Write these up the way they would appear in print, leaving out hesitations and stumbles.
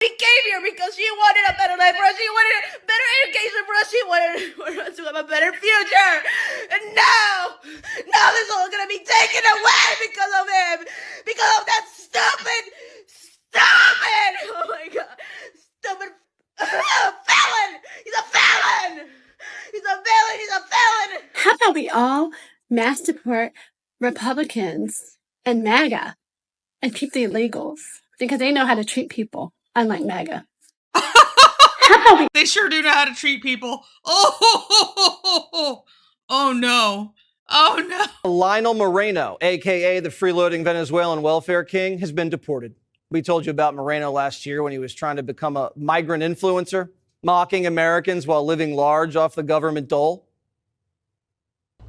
She came here because she wanted a better life for us. She wanted better education for us. She wanted for us to have a better future. And now this is all gonna be taken away because of him. Because of that stupid, oh my God, stupid felon. He's a felon. He's a villain. He's a felon. How about we all mass deport Republicans and MAGA and keep the illegals because they know how to treat people, unlike MAGA. They sure do know how to treat people. Oh no. Oh no. Leonel Moreno, a.k.a. the freeloading Venezuelan welfare king, has been deported. We told you about Moreno last year when he was trying to become a migrant influencer, mocking Americans while living large off the government dole.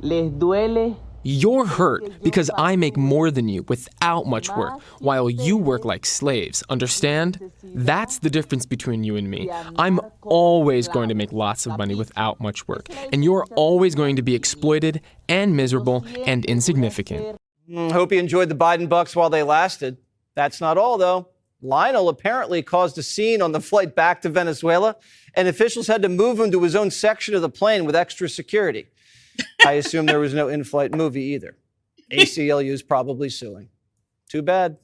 Les duele. You're hurt because I make more than you without much work, while you work like slaves, understand? That's the difference between you and me. I'm always going to make lots of money without much work, and you're always going to be exploited and miserable and insignificant. Hope you enjoyed the Biden bucks while they lasted. That's not all, though. Lionel apparently caused a scene on the flight back to Venezuela, and officials had to move him to his own section of the plane with extra security. I assume there was no in-flight movie either. ACLU is probably suing. Too bad.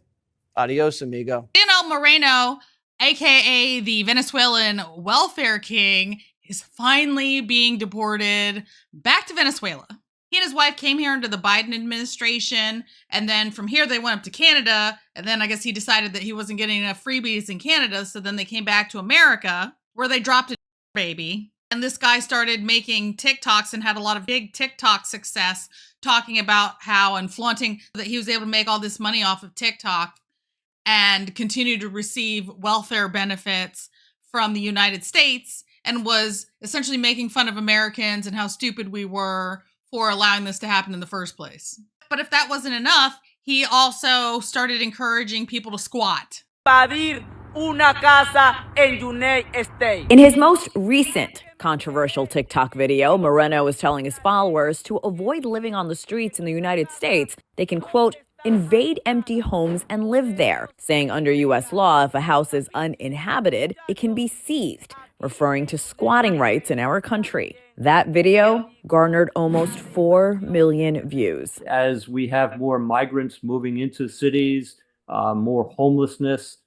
Adios, amigo. Leonel Moreno, a.k.a. the Venezuelan welfare king, is finally being deported back to Venezuela. He and his wife came here under the Biden administration, and then from here they went up to Canada, and then I guess he decided that he wasn't getting enough freebies in Canada, so then they came back to America, where they dropped a baby. And this guy started making TikToks and had a lot of big TikTok success, talking about how and flaunting that he was able to make all this money off of TikTok and continue to receive welfare benefits from the United States, and was essentially making fun of Americans and how stupid we were for allowing this to happen in the first place. But if that wasn't enough, he also started encouraging people to squat. Una casa en United States. In his most recent controversial TikTok video, Moreno is telling his followers to avoid living on the streets in the United States. They can, quote, invade empty homes and live there, saying under U.S. law, if a house is uninhabited, it can be seized, referring to squatting rights in our country. That video garnered almost 4 million views. As we have more migrants moving into cities, more homelessness,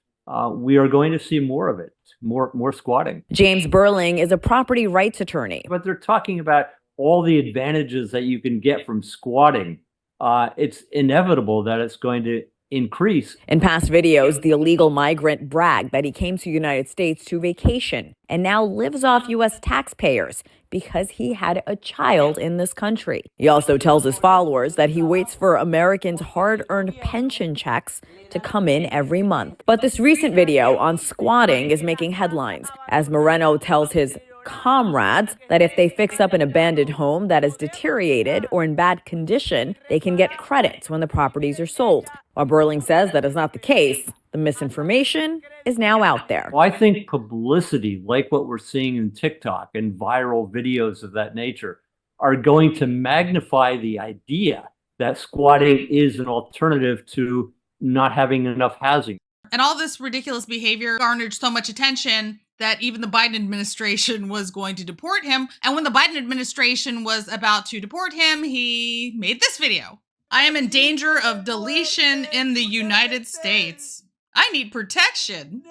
we are going to see more of it, more squatting. James Burling is a property rights attorney. But they're talking about all the advantages that you can get from squatting. It's inevitable that it's going to increase. In past videos, the illegal migrant bragged that he came to the United States to vacation and now lives off U.S. taxpayers because he had a child in this country. He also tells his followers that he waits for Americans' hard-earned pension checks to come in every month. But this recent video on squatting is making headlines as Moreno tells his comrades that if they fix up an abandoned home that is deteriorated or in bad condition, they can get credits when the properties are sold. While Burling says that is not the case, the misinformation is now out there. Well, I think publicity, like what we're seeing in TikTok and viral videos of that nature, are going to magnify the idea that squatting is an alternative to not having enough housing. And all this ridiculous behavior garnered so much attention that even the Biden administration was going to deport him. And when the Biden administration was about to deport him, he made this video. I am in danger of deletion in the United States. I need protection.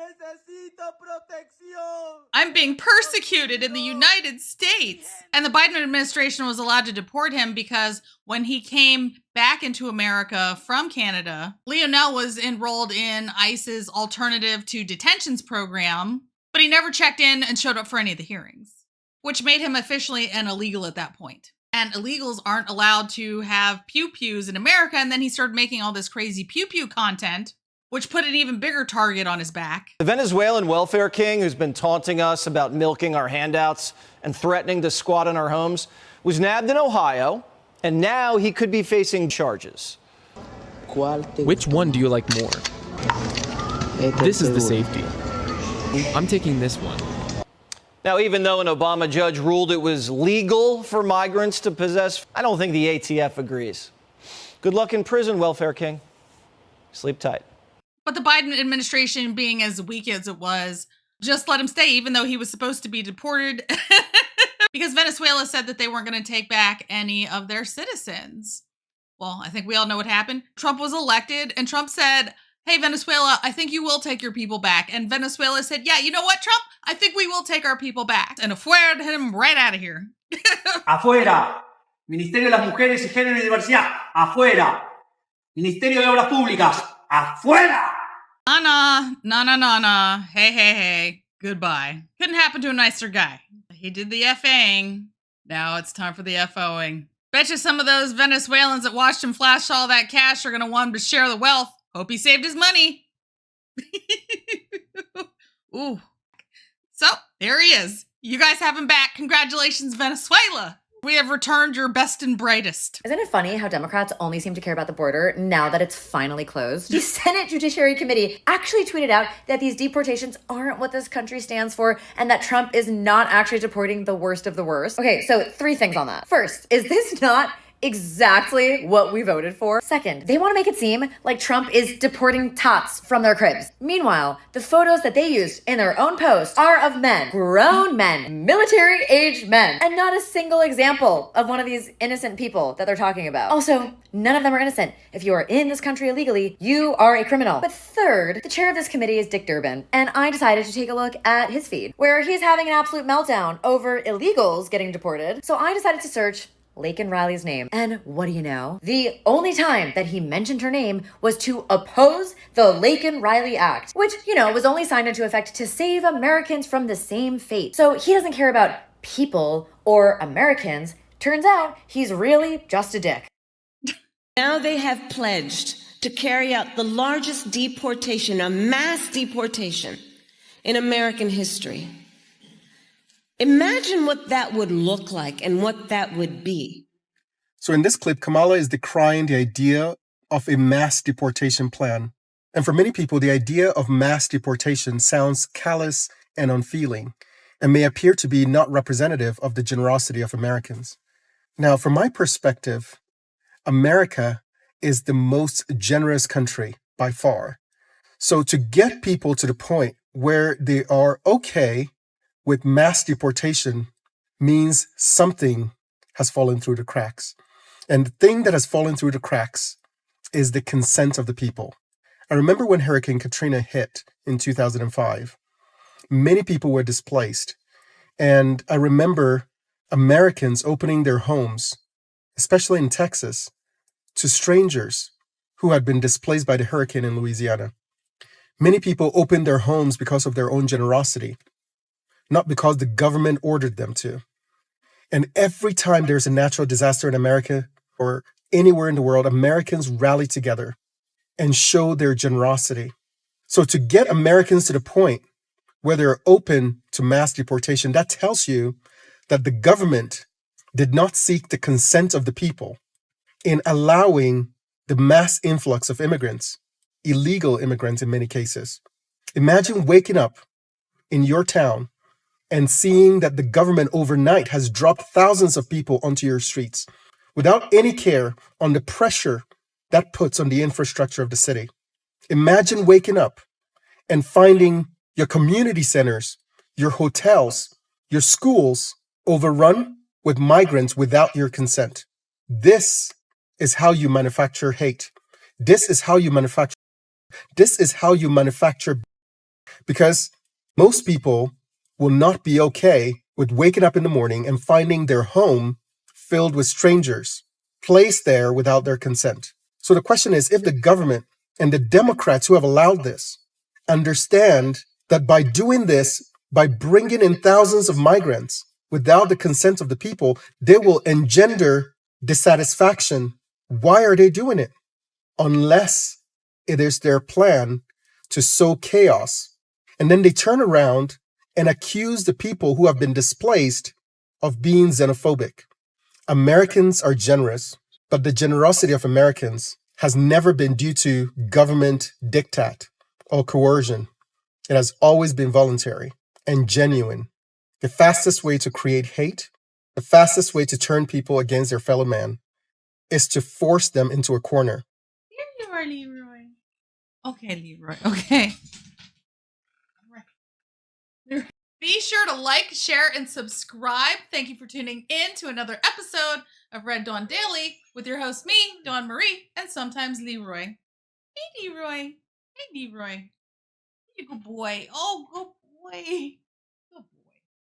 I'm being persecuted in the United States. And the Biden administration was allowed to deport him because when he came back into America from Canada, Leonel was enrolled in ICE's Alternative to Detentions program, but he never checked in and showed up for any of the hearings, which made him officially an illegal at that point. And illegals aren't allowed to have pew-pews in America, and then he started making all this crazy pew-pew content, which put an even bigger target on his back. The Venezuelan welfare king, who's been taunting us about milking our handouts and threatening to squat in our homes, was nabbed in Ohio, and now he could be facing charges. Which one do you like more? This is the safety. I'm taking this one. Now, even though an Obama judge ruled it was legal for migrants to possess, I don't think the ATF agrees. Good luck in prison, welfare king. Sleep tight. But the Biden administration, being as weak as it was, just let him stay, even though he was supposed to be deported, because Venezuela said that they weren't going to take back any of their citizens. Well, I think we all know what happened. Trump was elected, and Trump said, hey, Venezuela, I think you will take your people back. And Venezuela said, yeah, you know what, Trump? I think we will take our people back. And afuera him right out of here. Afuera. Ministerio de las Mujeres y Género y Diversidad. Afuera. Ministerio de Obras Públicas. Afuera. Nah. Hey. Goodbye. Couldn't happen to a nicer guy. He did the FAing. Now it's time for the FOing. Betcha some of those Venezuelans that watched him flash all that cash are going to want him to share the wealth. Hope he saved his money. Ooh. So, there he is. You guys have him back. Congratulations, Venezuela. We have returned your best and brightest. Isn't it funny how Democrats only seem to care about the border now that it's finally closed? The Senate Judiciary Committee actually tweeted out that these deportations aren't what this country stands for and that Trump is not actually deporting the worst of the worst. Okay, so 3 things on that. First, is this not exactly what we voted for? Second, they want to make it seem like Trump is deporting tots from their cribs. Meanwhile, the photos that they used in their own post are of men, grown men, military-aged men, and not a single example of one of these innocent people that they're talking about. Also, none of them are innocent. If you are in this country illegally, you are a criminal. But third, the chair of this committee is Dick Durbin, and I decided to take a look at his feed, where he's having an absolute meltdown over illegals getting deported. So I decided to search Laken Riley's name. And what do you know? The only time that he mentioned her name was to oppose the Laken Riley Act, which, was only signed into effect to save Americans from the same fate. So he doesn't care about people or Americans. Turns out he's really just a dick. Now they have pledged to carry out the largest deportation, a mass deportation in American history. Imagine what that would look like and what that would be. So in this clip, Kamala is decrying the idea of a mass deportation plan. And for many people, the idea of mass deportation sounds callous and unfeeling and may appear to be not representative of the generosity of Americans. Now, from my perspective, America is the most generous country by far. So to get people to the point where they are okay with mass deportation means something has fallen through the cracks. And the thing that has fallen through the cracks is the consent of the people. I remember when Hurricane Katrina hit in 2005, many people were displaced. And I remember Americans opening their homes, especially in Texas, to strangers who had been displaced by the hurricane in Louisiana. Many people opened their homes because of their own generosity, not because the government ordered them to. And every time there's a natural disaster in America or anywhere in the world, Americans rally together and show their generosity. So to get Americans to the point where they're open to mass deportation, that tells you that the government did not seek the consent of the people in allowing the mass influx of immigrants, illegal immigrants in many cases. Imagine waking up in your town and seeing that the government overnight has dropped thousands of people onto your streets without any care on the pressure that puts on the infrastructure of the city. Imagine waking up and finding your community centers, your hotels, your schools overrun with migrants without your consent. This is how you manufacture hate. This is how you manufacture. Because most people will not be okay with waking up in the morning and finding their home filled with strangers, placed there without their consent. So the question is, if the government and the Democrats who have allowed this understand that by doing this, by bringing in thousands of migrants without the consent of the people, they will engender dissatisfaction. Why are they doing it? Unless it is their plan to sow chaos. And then they turn around and accuse the people who have been displaced of being xenophobic. Americans are generous, but the generosity of Americans has never been due to government diktat or coercion. It has always been voluntary and genuine. The fastest way to create hate, the fastest way to turn people against their fellow man, is to force them into a corner. Here you are, Leroy. Okay, Leroy. Okay. Be sure to like, share, and subscribe. Thank you for tuning in to another episode of Red Dawn Daily with your host, me, Dawn Marie, and sometimes Leroy. Hey, Leroy. Hey, Leroy. You're a good boy. Oh, good boy.